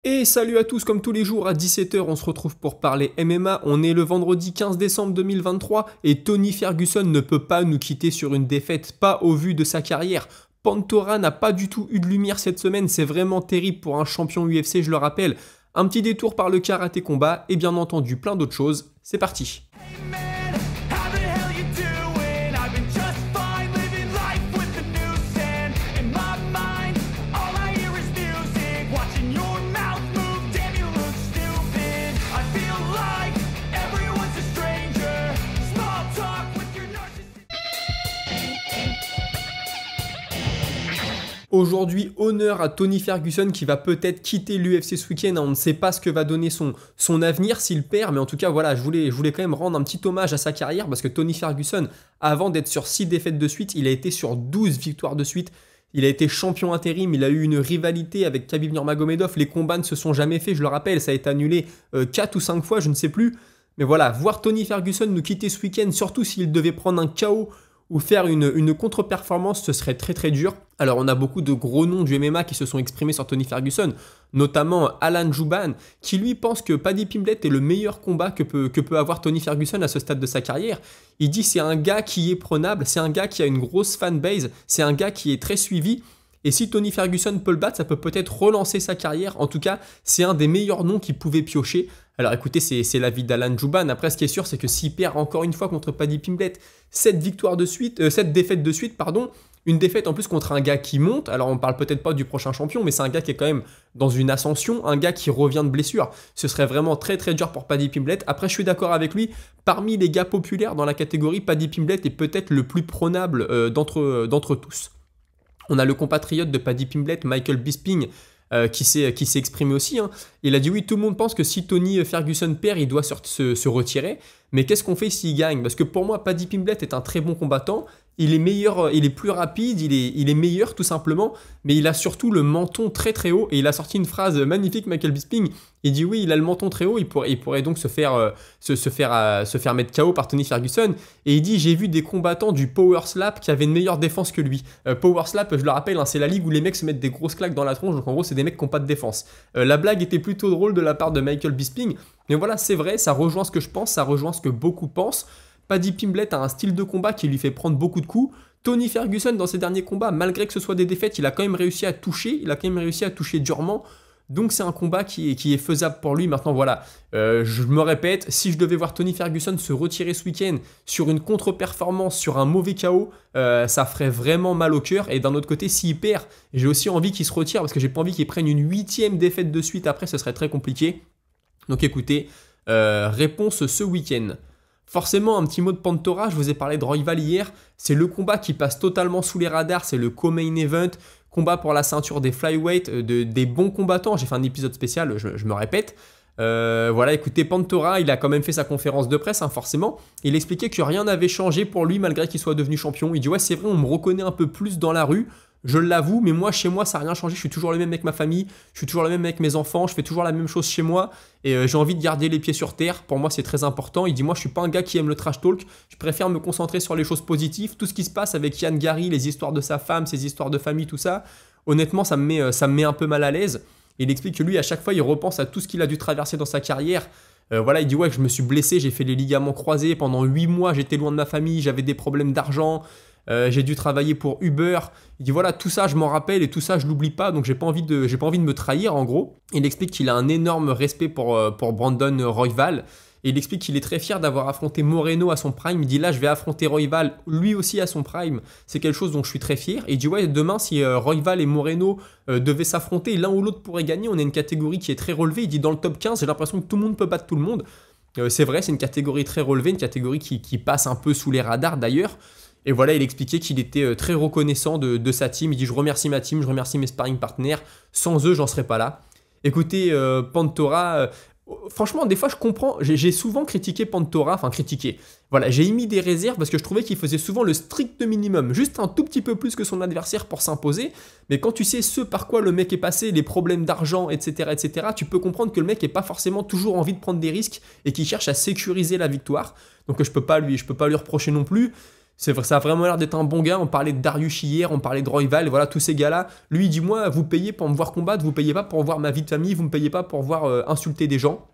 Et salut à tous, comme tous les jours à 17 h, on se retrouve pour parler MMA. On est le vendredi 15 décembre 2023 et Tony Ferguson ne peut pas nous quitter sur une défaite, pas au vu de sa carrière. Pantoja n'a pas du tout eu de lumière cette semaine, c'est vraiment terrible pour un champion UFC, je le rappelle. Un petit détour par le karaté combat et bien entendu plein d'autres choses. C'est parti. Aujourd'hui, honneur à Tony Ferguson qui va peut-être quitter l'UFC ce week-end. On ne sait pas ce que va donner son avenir s'il perd, mais en tout cas, voilà, je voulais quand même rendre un petit hommage à sa carrière parce que Tony Ferguson, avant d'être sur 6 défaites de suite, il a été sur 12 victoires de suite. Il a été champion intérim, il a eu une rivalité avec Khabib Nurmagomedov. Les combats ne se sont jamais faits, je le rappelle, ça a été annulé 4 ou 5 fois, je ne sais plus. Mais voilà, voir Tony Ferguson nous quitter ce week-end, surtout s'il devait prendre un KO ou faire une contre-performance, ce serait très très dur. Alors on a beaucoup de gros noms du MMA qui se sont exprimés sur Tony Ferguson, notamment Alan Jouban, qui lui pense que Paddy Pimblett est le meilleur combat que peut avoir Tony Ferguson à ce stade de sa carrière. Il dit c'est un gars qui est prenable, c'est un gars qui a une grosse fanbase, c'est un gars qui est très suivi. Et si Tony Ferguson peut le battre, ça peut peut-être relancer sa carrière. En tout cas, c'est un des meilleurs noms qu'il pouvait piocher. Alors écoutez, c'est l'avis d'Alan Jouban. Après, ce qui est sûr, c'est que s'il perd encore une fois contre Paddy Pimblett, 7 défaites de suite, une défaite en plus contre un gars qui monte. Alors on parle peut-être pas du prochain champion, mais c'est un gars qui est quand même dans une ascension, un gars qui revient de blessure. Ce serait vraiment très très dur pour Paddy Pimblett. Après, je suis d'accord avec lui. Parmi les gars populaires dans la catégorie, Paddy Pimblett est peut-être le plus prenable d'entre tous. On a le compatriote de Paddy Pimblett, Michael Bisping, qui s'est exprimé aussi. Hein. Il a dit oui, tout le monde pense que si Tony Ferguson perd, il doit se retirer. Mais qu'est-ce qu'on fait s'il gagne? Parce que pour moi, Paddy Pimblett est un très bon combattant. Il est meilleur, il est plus rapide, il est meilleur tout simplement, mais il a surtout le menton très très haut. Et il a sorti une phrase magnifique, Michael Bisping. Il dit oui, il a le menton très haut, il pourrait donc se faire mettre KO par Tony Ferguson. Et il dit j'ai vu des combattants du Power Slap qui avaient une meilleure défense que lui. Power Slap, je le rappelle, hein, c'est la ligue où les mecs se mettent des grosses claques dans la tronche. Donc en gros, c'est des mecs qui n'ont pas de défense. La blague était plutôt drôle de la part de Michael Bisping. Mais voilà, c'est vrai, ça rejoint ce que je pense, ça rejoint ce que beaucoup pensent. Paddy Pimblett a un style de combat qui lui fait prendre beaucoup de coups. Tony Ferguson, dans ses derniers combats, malgré que ce soit des défaites, il a quand même réussi à toucher. Il a quand même réussi à toucher durement. Donc c'est un combat qui est faisable pour lui. Maintenant voilà, je me répète, si je devais voir Tony Ferguson se retirer ce week-end sur une contre-performance, sur un mauvais KO, ça ferait vraiment mal au cœur. Et d'un autre côté, s'il perd, j'ai aussi envie qu'il se retire parce que j'ai pas envie qu'il prenne une 8e défaite de suite après, ce serait très compliqué. Donc écoutez, réponse ce week-end. Forcément, un petit mot de Pantoja, je vous ai parlé de Royval hier, c'est le combat qui passe totalement sous les radars, c'est le co-main event, combat pour la ceinture des flyweight, des bons combattants, j'ai fait un épisode spécial, je me répète. Voilà, écoutez, Pantoja, il a quand même fait sa conférence de presse, hein, forcément, il expliquait que rien n'avait changé pour lui malgré qu'il soit devenu champion. Il dit ouais, c'est vrai, on me reconnaît un peu plus dans la rue, je l'avoue, mais moi, chez moi, ça n'a rien changé. Je suis toujours le même avec ma famille, je suis toujours le même avec mes enfants, je fais toujours la même chose chez moi et j'ai envie de garder les pieds sur terre. Pour moi, c'est très important. Il dit, moi, je suis pas un gars qui aime le trash talk. Je préfère me concentrer sur les choses positives. Tout ce qui se passe avec Ian Gary, les histoires de sa femme, ses histoires de famille, tout ça, honnêtement, ça me met un peu mal à l'aise. Il explique que lui, à chaque fois, il repense à tout ce qu'il a dû traverser dans sa carrière. Voilà, il dit ouais, je me suis blessé, j'ai fait les ligaments croisés. Pendant 8 mois, j'étais loin de ma famille, j'avais des problèmes d'argent. J'ai dû travailler pour Uber. Il dit voilà, tout ça je m'en rappelle et tout ça je l'oublie pas, donc j'ai pas envie de me trahir en gros. Il explique qu'il a un énorme respect pour Brandon Royval. Et il explique qu'il est très fier d'avoir affronté Moreno à son prime. Il dit là je vais affronter Royval lui aussi à son prime. C'est quelque chose dont je suis très fier. Et il dit ouais, demain si Royval et Moreno devaient s'affronter, l'un ou l'autre pourrait gagner. On a une catégorie qui est très relevée. Il dit dans le top 15, j'ai l'impression que tout le monde peut battre tout le monde. C'est vrai, c'est une catégorie très relevée, une catégorie qui passe un peu sous les radars d'ailleurs. Et voilà, il expliquait qu'il était très reconnaissant de sa team. Il dit je remercie ma team, je remercie mes sparring partners. Sans eux, j'en serais pas là. Écoutez, Pantoja, franchement, des fois, je comprends. J'ai souvent critiqué Pantoja, enfin critiqué. Voilà, j'ai émis des réserves parce que je trouvais qu'il faisait souvent le strict minimum, juste un tout petit peu plus que son adversaire pour s'imposer. Mais quand tu sais ce par quoi le mec est passé, les problèmes d'argent, etc., tu peux comprendre que le mec n'est pas forcément toujours envie de prendre des risques et qu'il cherche à sécuriser la victoire. Donc je peux pas lui reprocher non plus. Ça a vraiment l'air d'être un bon gars. On parlait de Darius hier, on parlait de Royval, voilà, tous ces gars-là. Lui, il dit, moi, vous payez pour me voir combattre, vous payez pas pour voir ma vie de famille, vous me payez pas pour voir insulter des gens.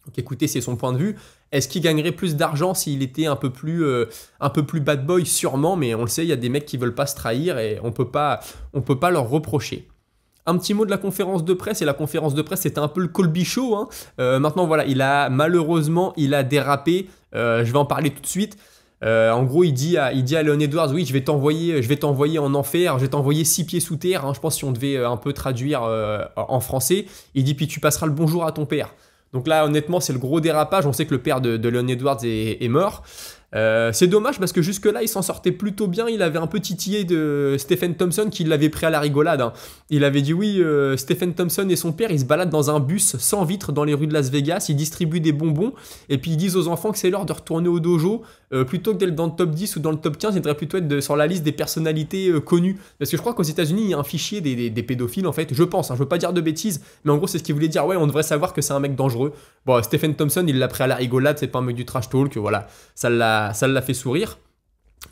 Donc écoutez, c'est son point de vue. Est-ce qu'il gagnerait plus d'argent s'il était un peu plus bad boy? Sûrement, mais on le sait, il y a des mecs qui veulent pas se trahir et on peut pas leur reprocher. Un petit mot de la conférence de presse, et la conférence de presse c'était un peu le Colby Show. Hein. Maintenant voilà, malheureusement il a dérapé, je vais en parler tout de suite. En gros il dit à Leon Edwards, oui je vais t'envoyer en enfer, je vais t'envoyer 6 pieds sous terre, hein. Je pense si on devait un peu traduire en français, il dit puis tu passeras le bonjour à ton père. Donc là honnêtement c'est le gros dérapage, on sait que le père de Leon Edwards est mort. C'est dommage parce que jusque-là, il s'en sortait plutôt bien. Il avait un peu titillé de Stephen Thompson qui l'avait pris à la rigolade. Hein. Il avait dit oui, Stephen Thompson et son père, ils se baladent dans un bus sans vitre dans les rues de Las Vegas. Ils distribuent des bonbons et puis ils disent aux enfants que c'est l'heure de retourner au dojo. Plutôt que d'être dans le top 10 ou dans le top 15, il devrait plutôt être sur la liste des personnalités connues. Parce que je crois qu'aux États-Unis, il y a un fichier des pédophiles en fait. Je pense, hein, je veux pas dire de bêtises, mais en gros, c'est ce qu'il voulait dire. Ouais, on devrait savoir que c'est un mec dangereux. Bon, Stephen Thompson, il l'a pris à la rigolade, c'est pas un mec du trash talk, voilà. Ça l'a fait sourire.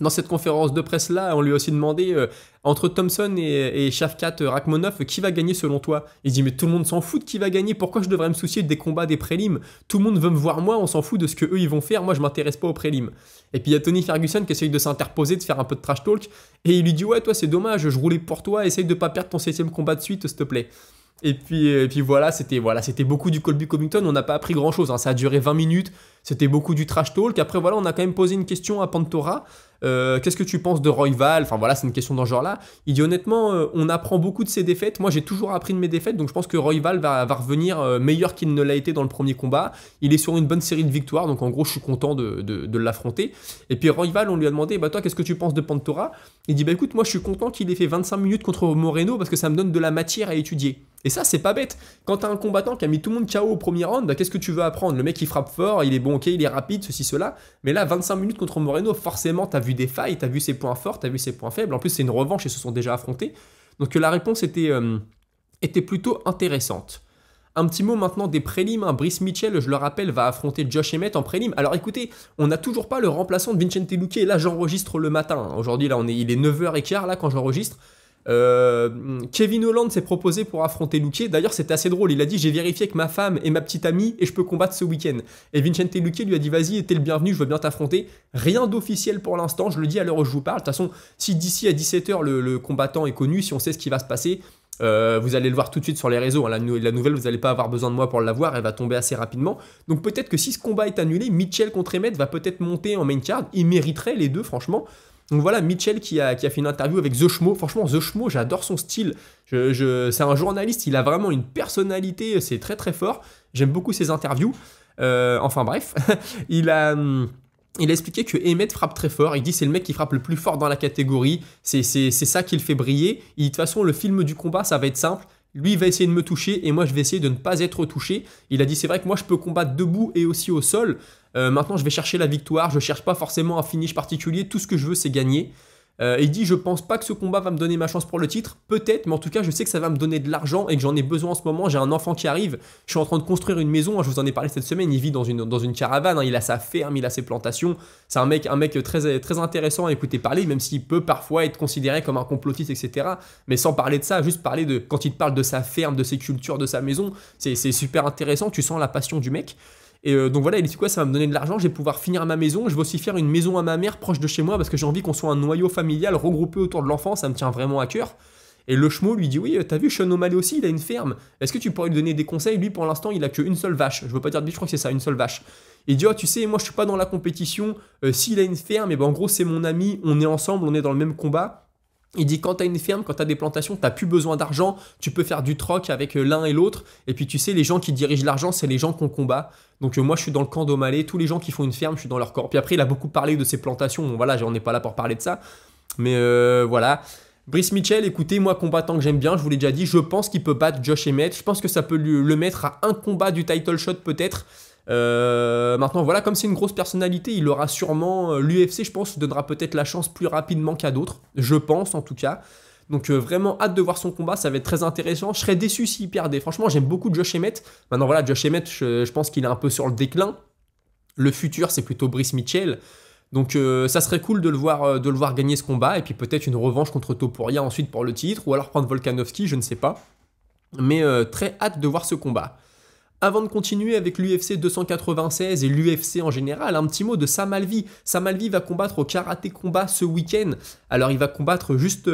Dans cette conférence de presse-là, on lui a aussi demandé, entre Thompson et Shavkat Rakhmonov, qui va gagner selon toi? Il dit, mais tout le monde s'en fout de qui va gagner, pourquoi je devrais me soucier des combats des prélims? Tout le monde veut me voir moi, on s'en fout de ce que eux ils vont faire, moi je m'intéresse pas aux prélims. Et puis il y a Tony Ferguson qui essaye de s'interposer, de faire un peu de trash talk, et il lui dit, ouais toi c'est dommage, je roulais pour toi, essaye de pas perdre ton 7ème combat de suite, s'il te plaît. Et puis voilà, c'était beaucoup du Colby Covington, on n'a pas appris grand chose, hein. Ça a duré 20 minutes, c'était beaucoup du trash talk. Après voilà, on a quand même posé une question à Pantora, qu'est-ce que tu penses de Royval? Enfin voilà, c'est une question dans ce genre là. Il dit honnêtement, on apprend beaucoup de ses défaites, moi j'ai toujours appris de mes défaites, donc je pense que Royval va revenir meilleur qu'il ne l'a été dans le premier combat. Il est sur une bonne série de victoires, donc en gros je suis content de l'affronter. Et puis Royval, on lui a demandé, bah toi qu'est-ce que tu penses de Pantora? Il dit bah écoute, moi je suis content qu'il ait fait 25 minutes contre Moreno parce que ça me donne de la matière à étudier. Et ça, c'est pas bête. Quand t'as un combattant qui a mis tout le monde KO au premier round, bah, qu'est-ce que tu veux apprendre? Le mec, il frappe fort, il est bon, ok, il est rapide, ceci, cela. Mais là, 25 minutes contre Moreno, forcément, t'as vu des failles, t'as vu ses points forts, t'as vu ses points faibles. En plus, c'est une revanche, ils se sont déjà affrontés. Donc la réponse était plutôt intéressante. Un petit mot maintenant des prélims. Hein. Brice Mitchell, je le rappelle, va affronter Josh Emmett en prélim. Alors écoutez, on n'a toujours pas le remplaçant de Vicente Luque. Et là, j'enregistre le matin. Hein. Aujourd'hui, là, il est 9h15 là, quand j'enregistre. Kevin Holland s'est proposé pour affronter Luque. D'ailleurs c'était assez drôle, il a dit j'ai vérifié avec ma femme et ma petite amie et je peux combattre ce week-end. Et Vicente Luque lui a dit vas-y, t'es le bienvenu, je veux bien t'affronter. Rien d'officiel pour l'instant, je le dis à l'heure où je vous parle. De toute façon, si d'ici à 17h le combattant est connu, si on sait ce qui va se passer, vous allez le voir tout de suite sur les réseaux. Hein. La nouvelle, vous n'allez pas avoir besoin de moi pour la voir, elle va tomber assez rapidement. Donc peut-être que si ce combat est annulé, Mitchell contre Emmett va peut-être monter en main card. Il mériterait les deux franchement. Donc voilà, Mitchell qui a fait une interview avec The Schmo. Franchement, The Schmo, j'adore son style. C'est un journaliste, il a vraiment une personnalité, c'est très très fort. J'aime beaucoup ses interviews. Enfin bref, il a expliqué que Emmett frappe très fort. Il dit c'est le mec qui frappe le plus fort dans la catégorie. C'est ça qui le fait briller. Et de toute façon, le film du combat, ça va être simple. Lui, il va essayer de me toucher et moi, je vais essayer de ne pas être touché. Il a dit c'est vrai que moi, je peux combattre debout et aussi au sol. Maintenant, je vais chercher la victoire. Je cherche pas forcément un finish particulier. Tout ce que je veux, c'est gagner. Il dit je pense pas que ce combat va me donner ma chance pour le titre. Peut-être, mais en tout cas, je sais que ça va me donner de l'argent et que j'en ai besoin en ce moment. J'ai un enfant qui arrive. Je suis en train de construire une maison. Je vous en ai parlé cette semaine. Il vit dans une caravane. Hein. Il a sa ferme, il a ses plantations. C'est un mec très, très intéressant à écouter parler, même s'il peut parfois être considéré comme un complotiste, etc. Mais sans parler de ça, juste parler de quand il te parle de sa ferme, de ses cultures, de sa maison, c'est super intéressant. Tu sens la passion du mec. Et donc voilà, il dit quoi, ça va me donner de l'argent, je vais pouvoir finir ma maison, je vais aussi faire une maison à ma mère proche de chez moi parce que j'ai envie qu'on soit un noyau familial regroupé autour de l'enfant, ça me tient vraiment à cœur. Et le Schmo lui dit oui, t'as vu Sean O'Malley aussi, il a une ferme, est-ce que tu pourrais lui donner des conseils? Lui pour l'instant il a qu'une seule vache, je veux pas dire de bêtises, je crois que c'est ça, une seule vache. Il dit oh tu sais, moi je suis pas dans la compétition, s'il a une ferme, et ben en gros c'est mon ami, on est ensemble, on est dans le même combat. Il dit quand t'as une ferme, quand t'as des plantations, t'as plus besoin d'argent, tu peux faire du troc avec l'un et l'autre. Et puis tu sais, les gens qui dirigent l'argent, c'est les gens qu'on combat. Donc moi je suis dans le camp d'O'Malley, tous les gens qui font une ferme, je suis dans leur corps. Puis après il a beaucoup parlé de ses plantations, bon voilà, on n'est pas là pour parler de ça. Mais voilà. Brice Mitchell, écoutez, moi combattant que j'aime bien, je vous l'ai déjà dit, je pense qu'il peut battre Josh Emmett. Je pense que ça peut le mettre à un combat du title shot peut-être. Maintenant voilà, comme c'est une grosse personnalité, il aura sûrement l'UFC, je pense, donnera peut-être la chance plus rapidement qu'à d'autres, je pense en tout cas. Donc vraiment hâte de voir son combat, ça va être très intéressant. Je serais déçu s'il perdait. Franchement, j'aime beaucoup Josh Emmett. Maintenant voilà, Josh Emmett, je pense qu'il est un peu sur le déclin. Le futur, c'est plutôt Brice Mitchell. Donc ça serait cool de le voir gagner ce combat, et puis peut-être une revanche contre Topuria ensuite pour le titre, ou alors prendre Volkanovski, je ne sais pas. Mais très hâte de voir ce combat. Avant de continuer avec l'UFC 296 et l'UFC en général, un petit mot de Sam Alvey. Sam Alvey va combattre au Karaté Combat ce week-end. Alors il va combattre juste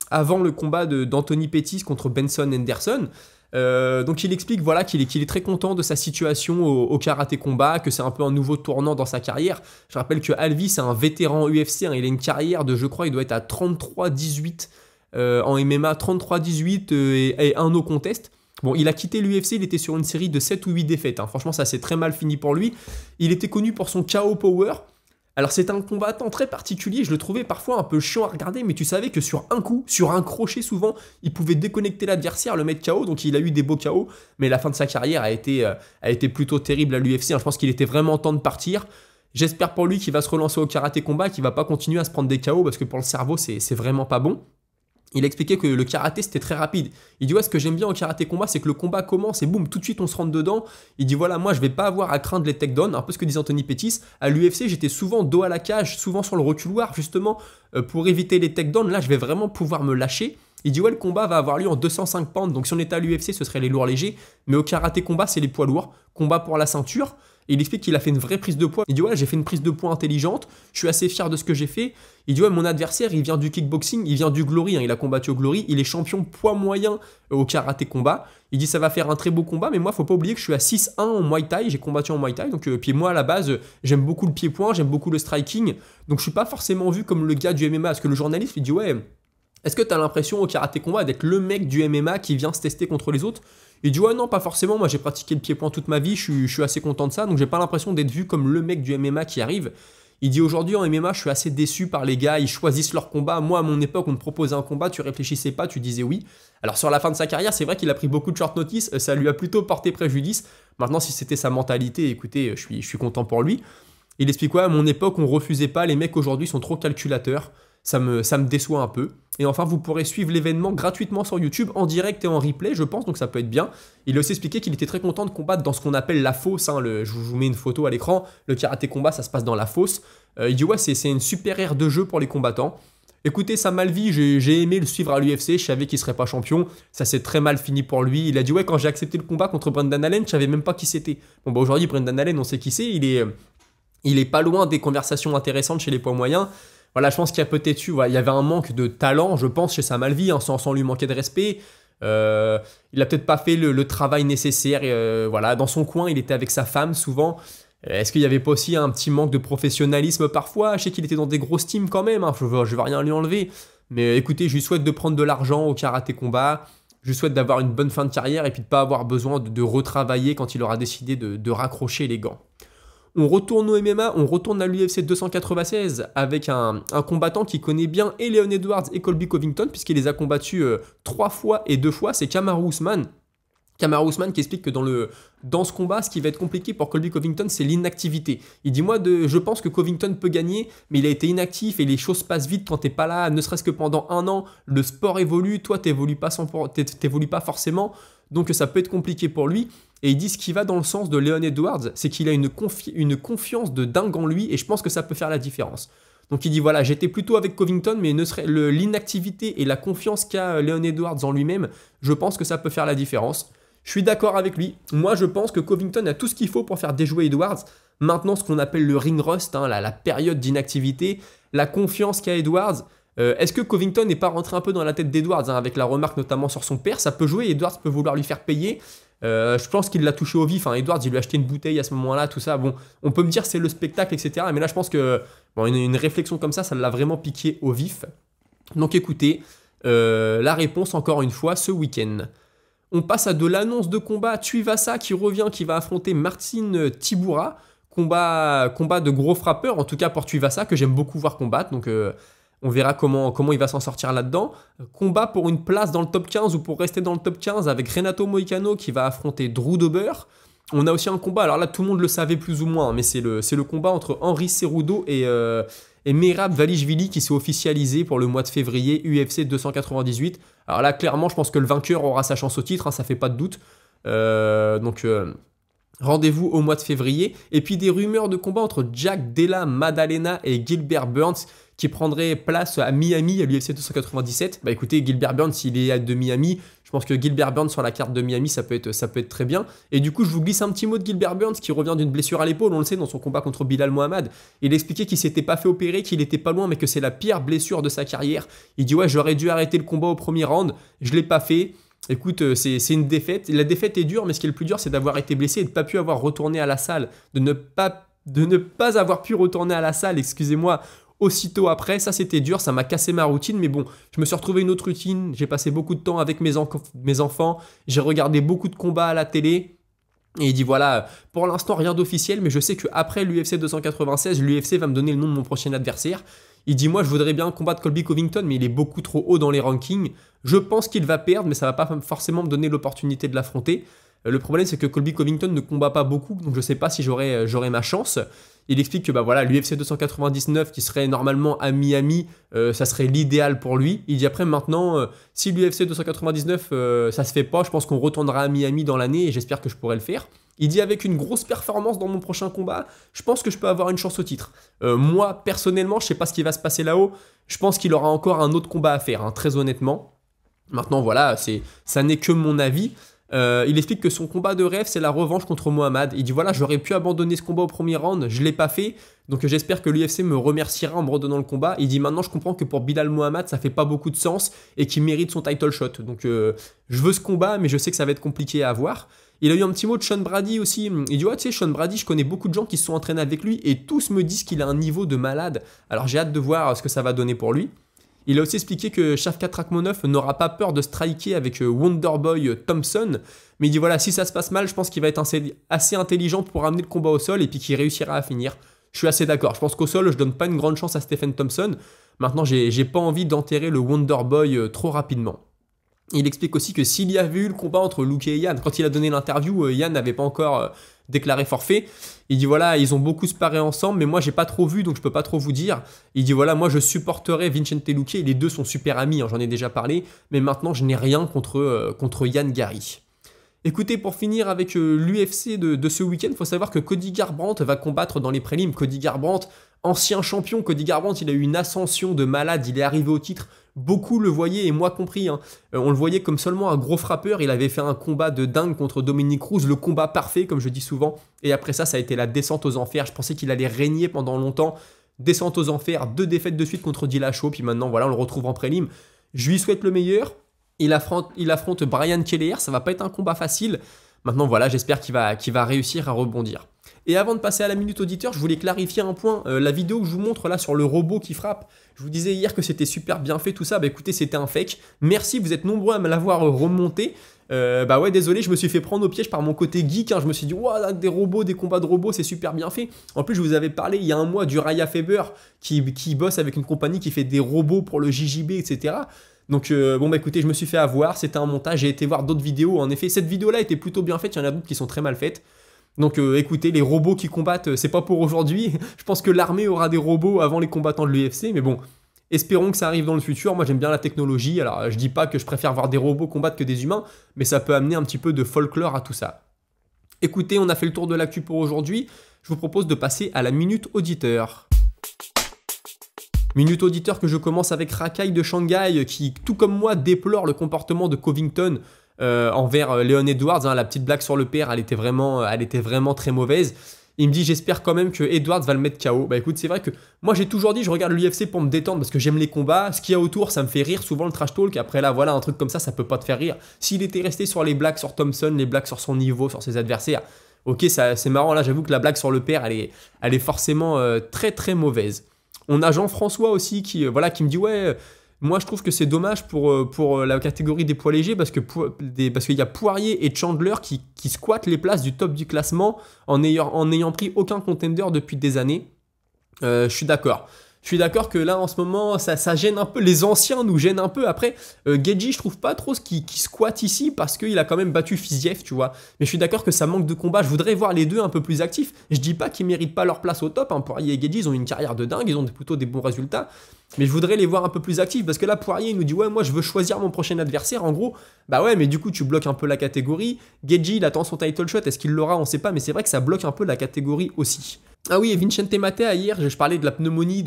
avant le combat d'Anthony Pettis contre Benson Henderson. Donc il explique voilà, qu'il est très content de sa situation au Karaté Combat, que c'est un peu un nouveau tournant dans sa carrière. Je rappelle que Alvey c'est un vétéran UFC, hein, il a une carrière de, je crois, il doit être à 33-18 en MMA, 33-18 et un no contest. Bon, il a quitté l'UFC, il était sur une série de 7 ou 8 défaites. Hein. Franchement, ça s'est très mal fini pour lui. Il était connu pour son KO Power. Alors, c'est un combattant très particulier. Je le trouvais parfois un peu chiant à regarder, mais tu savais que sur un coup, sur un crochet souvent, il pouvait déconnecter l'adversaire, le mettre KO. Donc, il a eu des beaux KO. Mais la fin de sa carrière a été plutôt terrible à l'UFC. Hein. Je pense qu'il était vraiment temps de partir. J'espère pour lui qu'il va se relancer au Karaté Combat, qu'il va pas continuer à se prendre des KO, parce que pour le cerveau, c'est vraiment pas bon. Il a expliqué que le karaté c'était très rapide. Il dit ouais, ce que j'aime bien au karaté combat, c'est que le combat commence et boum, tout de suite on se rentre dedans. Il dit voilà, moi je vais pas avoir à craindre les takedowns, un peu ce que disait Anthony Pettis. À l'UFC j'étais souvent dos à la cage, souvent sur le reculoir justement pour éviter les takedowns. Là je vais vraiment pouvoir me lâcher. Il dit ouais, le combat va avoir lieu en 205 pounds, donc si on était à l'UFC ce serait les lourds légers, mais au karaté combat c'est les poids lourds, combat pour la ceinture. Et il explique qu'il a fait une vraie prise de poids. Il dit ouais, j'ai fait une prise de poids intelligente, je suis assez fier de ce que j'ai fait. Il dit ouais, mon adversaire il vient du kickboxing, il vient du Glory, hein, il a combattu au Glory, il est champion poids moyen au karaté combat. Il dit ça va faire un très beau combat, mais moi faut pas oublier que je suis à 6-1 en Muay Thai, j'ai combattu en Muay Thai, donc puis moi à la base j'aime beaucoup le pied-point, j'aime beaucoup le striking, donc je suis pas forcément vu comme le gars du MMA, parce que le journaliste il dit ouais, est-ce que tu as l'impression au karaté combat d'être le mec du MMA qui vient se tester contre les autres? Il dit ouais, non, pas forcément, moi j'ai pratiqué le pied-point toute ma vie, je suis assez content de ça, donc j'ai pas l'impression d'être vu comme le mec du MMA qui arrive. Il dit aujourd'hui en MMA je suis assez déçu par les gars, ils choisissent leur combat. Moi à mon époque on te proposait un combat, tu réfléchissais pas, tu disais oui. Alors sur la fin de sa carrière c'est vrai qu'il a pris beaucoup de short notice, ça lui a plutôt porté préjudice. Maintenant si c'était sa mentalité, écoutez, je suis content pour lui. Il explique quoi, à mon époque on refusait pas, les mecs aujourd'hui sont trop calculateurs. Ça me déçoit un peu. Et enfin, vous pourrez suivre l'événement gratuitement sur YouTube, en direct et en replay, je pense, donc ça peut être bien. Il a aussi expliqué qu'il était très content de combattre dans ce qu'on appelle la fosse. Hein, je vous mets une photo à l'écran. Le karaté combat, ça se passe dans la fosse. Il dit ouais, c'est une super aire de jeu pour les combattants. Écoutez, Sam Alvey, j'ai aimé le suivre à l'UFC, je savais qu'il serait pas champion. Ça s'est très mal fini pour lui. Il a dit ouais, quand j'ai accepté le combat contre Brendan Allen, je savais même pas qui c'était. Bon bah aujourd'hui, Brendan Allen, on sait qui c'est. Il est pas loin des conversations intéressantes chez les poids moyens. Voilà, je pense qu'il y a peut-être eu, voilà, il y avait un manque de talent, je pense, chez Sam Alvey, hein, sans lui manquer de respect. Il a peut-être pas fait le travail nécessaire. Voilà, dans son coin, il était avec sa femme souvent. Est-ce qu'il y avait pas aussi un petit manque de professionnalisme parfois? Je sais qu'il était dans des grosses teams quand même, hein, je vais rien lui enlever. Mais écoutez, je lui souhaite de prendre de l'argent au karaté combat. Je lui souhaite d'avoir une bonne fin de carrière et puis de pas avoir besoin de retravailler quand il aura décidé de raccrocher les gants. On retourne au MMA, on retourne à l'UFC 296 avec un combattant qui connaît bien et Leon Edwards et Colby Covington, puisqu'il les a combattus 3 fois et 2 fois, c'est Kamaru Usman. Kamaru Usman qui explique que dans ce combat, ce qui va être compliqué pour Colby Covington, c'est l'inactivité. Il dit moi, je pense que Covington peut gagner, mais il a été inactif et les choses passent vite quand t'es pas là, ne serait-ce que pendant un an, le sport évolue, toi t'évolues pas forcément, donc ça peut être compliqué pour lui. Et il dit ce qui va dans le sens de Leon Edwards, c'est qu'il a une confiance de dingue en lui, et je pense que ça peut faire la différence. Donc il dit voilà, j'étais plutôt avec Covington, mais l'inactivité et la confiance qu'a Leon Edwards en lui-même, je pense que ça peut faire la différence. Je suis d'accord avec lui. Moi, je pense que Covington a tout ce qu'il faut pour faire déjouer Edwards. Maintenant, ce qu'on appelle le ring rust, hein, la période d'inactivité, la confiance qu'a Edwards. Est-ce que Covington n'est pas rentré un peu dans la tête d'Edwards, hein, avec la remarque notamment sur son père? Ça peut jouer, Edwards peut vouloir lui faire payer. Je pense qu'il l'a touché au vif. Hein. Edwards, il lui a acheté une bouteille à ce moment-là, tout ça. Bon, on peut me dire c'est le spectacle, etc. Mais là, je pense que une réflexion comme ça l'a vraiment piqué au vif. Donc écoutez, la réponse, encore une fois, ce week-end. On passe à de l'annonce de combat. Tuivasa qui revient, qui va affronter Marcin Tybura. Combat de gros frappeurs, en tout cas pour Tuivasa, que j'aime beaucoup voir combattre. Donc on verra comment il va s'en sortir là-dedans. Combat pour une place dans le top 15 ou pour rester dans le top 15 avec Renato Moicano qui va affronter Drew Dober. On a aussi un combat, alors là tout le monde le savait plus ou moins, mais c'est le combat entre Henry Cerudo et Merab Dvalishvili qui s'est officialisé pour le mois de février, UFC 298. Alors là clairement je pense que le vainqueur aura sa chance au titre, hein, ça fait pas de doute. Donc Rendez-vous au mois de février. Et puis des rumeurs de combat entre Jack Della Maddalena et Gilbert Burns qui prendrait place à Miami à l'UFC 297. Bah écoutez, Gilbert Burns, s'il est de Miami, je pense que Gilbert Burns sur la carte de Miami, ça peut être très bien. Et du coup, je vous glisse un petit mot de Gilbert Burns qui revient d'une blessure à l'épaule, on le sait, dans son combat contre Bilal Mohamed. Il expliquait qu'il s'était pas fait opérer, qu'il était pas loin, mais que c'est la pire blessure de sa carrière. Il dit ouais, j'aurais dû arrêter le combat au premier round, je l'ai pas fait. Écoute, c'est une défaite. La défaite est dure, mais ce qui est le plus dur, c'est d'avoir été blessé et de ne pas pu avoir retourné à la salle, de ne pas avoir pu retourner à la salle, excusez-moi, aussitôt après. Ça, c'était dur, ça m'a cassé ma routine, mais bon, je me suis retrouvé une autre routine. J'ai passé beaucoup de temps avec mes enfants, j'ai regardé beaucoup de combats à la télé. Et il dit voilà, pour l'instant rien d'officiel, mais je sais qu'après l'UFC 296, l'UFC va me donner le nom de mon prochain adversaire. Il dit moi je voudrais bien combattre Colby Covington, mais il est beaucoup trop haut dans les rankings. Je pense qu'il va perdre, mais ça va pas forcément me donner l'opportunité de l'affronter. Le problème c'est que Colby Covington ne combat pas beaucoup, donc je sais pas si j'aurai ma chance. Il explique que bah voilà, l'UFC 299 qui serait normalement à Miami, ça serait l'idéal pour lui. Il dit après maintenant, si l'UFC 299 ça se fait pas, je pense qu'on retournera à Miami dans l'année et j'espère que je pourrai le faire. Il dit avec une grosse performance dans mon prochain combat, je pense que je peux avoir une chance au titre. Moi personnellement, je sais pas ce qui va se passer là-haut. Je pense qu'il aura encore un autre combat à faire, hein, très honnêtement. Maintenant voilà, ça n'est que mon avis. Il explique que son combat de rêve c'est la revanche contre Mohamed. Il dit voilà, j'aurais pu abandonner ce combat au premier round, je l'ai pas fait, donc j'espère que l'UFC me remerciera en me redonnant le combat. Il dit maintenant je comprends que pour Bilal Mohamed ça fait pas beaucoup de sens et qu'il mérite son title shot, donc je veux ce combat mais je sais que ça va être compliqué à avoir. Il a eu un petit mot de Sean Brady aussi. Il dit ouais, tu sais, Sean Brady, je connais beaucoup de gens qui se sont entraînés avec lui et tous me disent qu'il a un niveau de malade. Alors j'ai hâte de voir ce que ça va donner pour lui. Il a aussi expliqué que Shavkat Rakhmonov n'aura pas peur de striker avec Wonderboy Thompson. Mais il dit voilà, si ça se passe mal, je pense qu'il va être assez intelligent pour amener le combat au sol et puis qu'il réussira à finir. Je suis assez d'accord. Je pense qu'au sol, je donne pas une grande chance à Stephen Thompson. Maintenant, j'ai pas envie d'enterrer le Wonderboy trop rapidement. Il explique aussi que s'il y avait eu le combat entre Luke et Yann, quand il a donné l'interview, Yann n'avait pas encore déclaré forfait. Il dit voilà, ils ont beaucoup sparé ensemble, mais moi j'ai pas trop vu, donc je peux pas trop vous dire. Il dit voilà, moi je supporterais Vicente Luque, les deux sont super amis, hein, j'en ai déjà parlé, mais maintenant je n'ai rien contre Yann Gary. Écoutez, pour finir avec l'UFC de ce week-end, il faut savoir que Cody Garbrandt va combattre dans les prélims. Cody Garbrandt, ancien champion, Cody Garbrandt, il a eu une ascension de malade, il est arrivé au titre. Beaucoup le voyaient, et moi compris, hein. On le voyait comme seulement un gros frappeur. Il avait fait un combat de dingue contre Dominic Cruz, le combat parfait, comme je dis souvent. Et après ça, ça a été la descente aux enfers. Je pensais qu'il allait régner pendant longtemps. Descente aux enfers, 2 défaites de suite contre Dillashaw. Puis maintenant, voilà, on le retrouve en prélim. Je lui souhaite le meilleur. Il affronte Brian Kelleher. Ça va pas être un combat facile. Maintenant, voilà, j'espère qu'il va réussir à rebondir. Et avant de passer à la minute auditeur, je voulais clarifier un point. La vidéo que je vous montre là sur le robot qui frappe, je vous disais hier que c'était super bien fait tout ça. Bah écoutez, c'était un fake. Merci, vous êtes nombreux à me l'avoir remonté. Bah ouais, désolé, je me suis fait prendre au piège par mon côté geek. Hein. Je me suis dit, wow, des robots, des combats de robots, c'est super bien fait. En plus, je vous avais parlé il y a un mois du Raya Faber qui bosse avec une compagnie qui fait des robots pour le JJB, etc. Donc bon bah écoutez, je me suis fait avoir, c'était un montage, j'ai été voir d'autres vidéos. En effet, cette vidéo-là était plutôt bien faite, il y en a d'autres qui sont très mal faites. Donc écoutez, les robots qui combattent, c'est pas pour aujourd'hui. Je pense que l'armée aura des robots avant les combattants de l'UFC, mais bon, espérons que ça arrive dans le futur. Moi j'aime bien la technologie, alors je dis pas que je préfère voir des robots combattre que des humains, mais ça peut amener un petit peu de folklore à tout ça. Écoutez, on a fait le tour de l'actu pour aujourd'hui. Je vous propose de passer à la minute auditeur. Minute auditeur que je commence avec Rakai de Shanghai qui, tout comme moi, déplore le comportement de Covington envers Leon Edwards. Hein, la petite blague sur le père, elle était vraiment très mauvaise. Il me dit j'espère quand même que Edwards va le mettre KO. Bah écoute, c'est vrai que moi j'ai toujours dit je regarde l'UFC pour me détendre parce que j'aime les combats. Ce qu'il y a autour, ça me fait rire. Souvent le trash talk. Après là, voilà, un truc comme ça peut pas te faire rire. S'il était resté sur les blagues sur Thompson, les blagues sur son niveau, sur ses adversaires, ok, c'est marrant. Là, j'avoue que la blague sur le père, elle est forcément très mauvaise. On a Jean-François aussi qui me dit ouais, moi je trouve que c'est dommage pour la catégorie des poids légers parce qu'il y a Poirier et Chandler qui squattent les places du top du classement en n'ayant pris aucun contender depuis des années. Je suis d'accord. Je suis d'accord que là, en ce moment, ça gêne un peu. Les anciens nous gênent un peu. Après, Geji, je trouve pas trop ce qui squatte ici parce qu'il a quand même battu Fiziev, tu vois. Mais je suis d'accord que ça manque de combat. Je voudrais voir les deux un peu plus actifs. Je dis pas qu'ils méritent pas leur place au top. Hein. Poirier et Geji, ils ont une carrière de dingue. Ils ont plutôt des bons résultats. Mais je voudrais les voir un peu plus actifs parce que là, Poirier, il nous dit ouais, moi, je veux choisir mon prochain adversaire. En gros, bah ouais, mais du coup, tu bloques un peu la catégorie. Geji, il attend son title shot. Est-ce qu'il l'aura? On sait pas. Mais c'est vrai que ça bloque un peu la catégorie aussi. Ah oui, et Vincente Matea, hier, je parlais de la pneumonie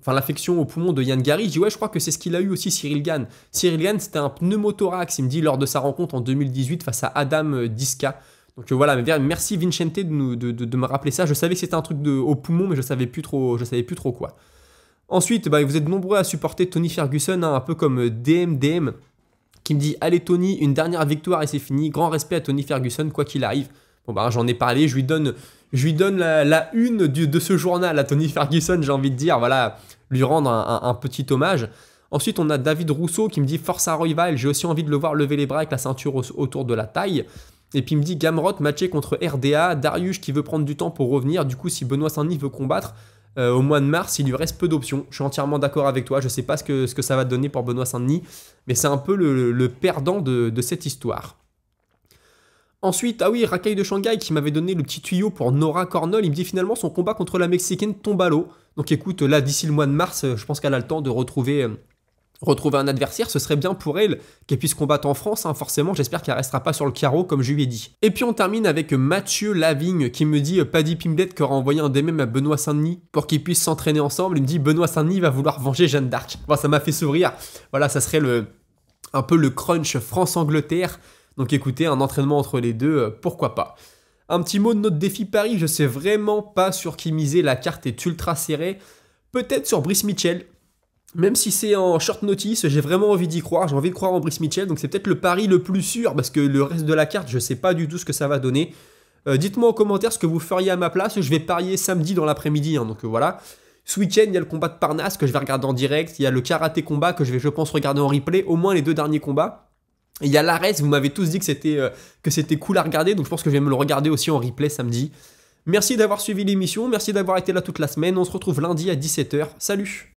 enfin, l'infection au poumon de Yann Gary. Je dis, ouais, je crois que c'est ce qu'il a eu aussi, Cyril Gane. Cyril Gane, c'était un pneumothorax, il me dit, lors de sa rencontre en 2018 face à Adam Diska. Donc voilà, merci Vincente de me rappeler ça. Je savais que c'était un truc au poumon, mais je savais plus trop quoi. Ensuite, bah, vous êtes nombreux à supporter Tony Ferguson, hein, un peu comme DMDM, qui me dit, allez Tony, une dernière victoire et c'est fini. Grand respect à Tony Ferguson, quoi qu'il arrive. Bon bah j'en ai parlé, je lui donne la une de ce journal à Tony Ferguson, j'ai envie de dire, voilà, lui rendre un petit hommage. Ensuite, on a David Rousseau qui me dit Force à Royval, j'ai aussi envie de le voir lever les bras avec la ceinture autour de la taille. Et puis il me dit Gamrot matché contre RDA, Darius qui veut prendre du temps pour revenir, du coup si Benoît Saint-Denis veut combattre au mois de mars, il lui reste peu d'options. Je suis entièrement d'accord avec toi, je sais pas ce que ça va donner pour Benoît Saint-Denis, mais c'est un peu le perdant de cette histoire. Ensuite, ah oui, Rakai de Shanghai qui m'avait donné le petit tuyau pour Nora Cornell, il me dit finalement son combat contre la Mexicaine tombe à l'eau. Donc écoute, là d'ici le mois de mars, je pense qu'elle a le temps de retrouver un adversaire, ce serait bien pour elle qu'elle puisse combattre en France, hein, forcément, j'espère qu'elle restera pas sur le carreau comme je lui ai dit. Et puis on termine avec Mathieu Lavigne qui me dit Paddy Pimblett qui aura envoyé un DM à Benoît Saint-Denis pour qu'ils puissent s'entraîner ensemble, il me dit Benoît Saint-Denis va vouloir venger Jeanne d'Arc. Bon, ça m'a fait sourire, voilà, ça serait un peu le crunch France-Angleterre. Donc écoutez, un entraînement entre les deux, pourquoi pas. Un petit mot de notre défi Paris, je sais vraiment pas sur qui miser, la carte est ultra serrée. Peut-être sur Brice Mitchell, même si c'est en short notice, j'ai vraiment envie d'y croire, j'ai envie de croire en Brice Mitchell, donc c'est peut-être le pari le plus sûr, parce que le reste de la carte, je sais pas du tout ce que ça va donner. Dites-moi en commentaire ce que vous feriez à ma place, je vais parier samedi dans l'après-midi, hein, donc voilà. Ce week-end, il y a le combat de Parnasse que je vais regarder en direct, il y a le karaté combat que je vais, je pense, regarder en replay, au moins les 2 derniers combats. Et il y a l'Ares, vous m'avez tous dit que c'était cool à regarder, donc je pense que je vais me le regarder aussi en replay samedi. Merci d'avoir suivi l'émission, merci d'avoir été là toute la semaine, on se retrouve lundi à 17h, salut!